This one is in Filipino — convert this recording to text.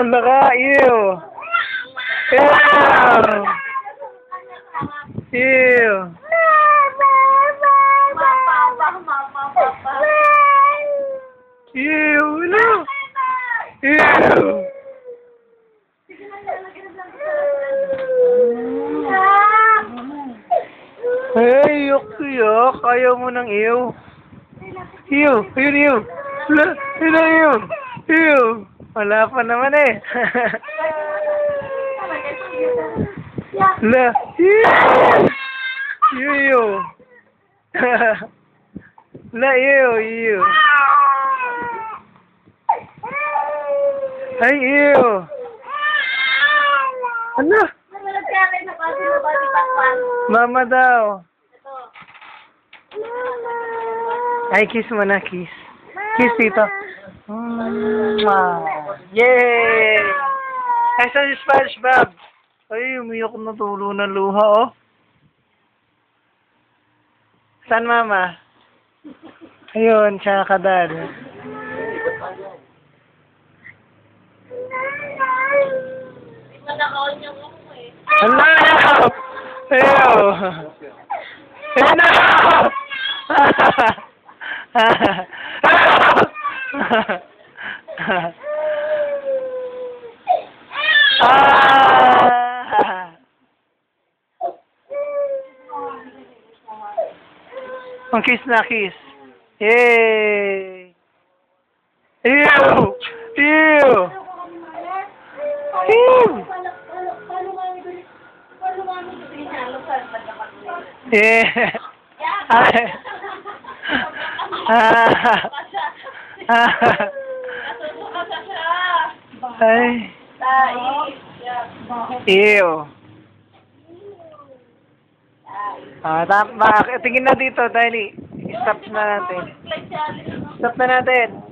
Hala ka, ew. Ew. Ew. Ew, no. Ew. Hey, yok. Ayaw mo ng ew. Ew. Ayun, ew. Hala, ayun ang ew. Ew. Wala pa naman eh. Hala. Ew. Ew. Hala, ew. Ay, ew. Ano? Mama daw. Ay, kiss mo na, kiss. Kiss dito. Yay! Ay, sa SpongeBob. Ay, umiyak na tulo ng luha, oh. Saan, mama? Ayun, siya ka, dad. Hello! Hello! Hello! Ang kiss na kiss. Yay! Ew! Ew! Ew! Yeah. Ay. Ew. Tingin na dito, dali. Stop na natin. Stop na natin.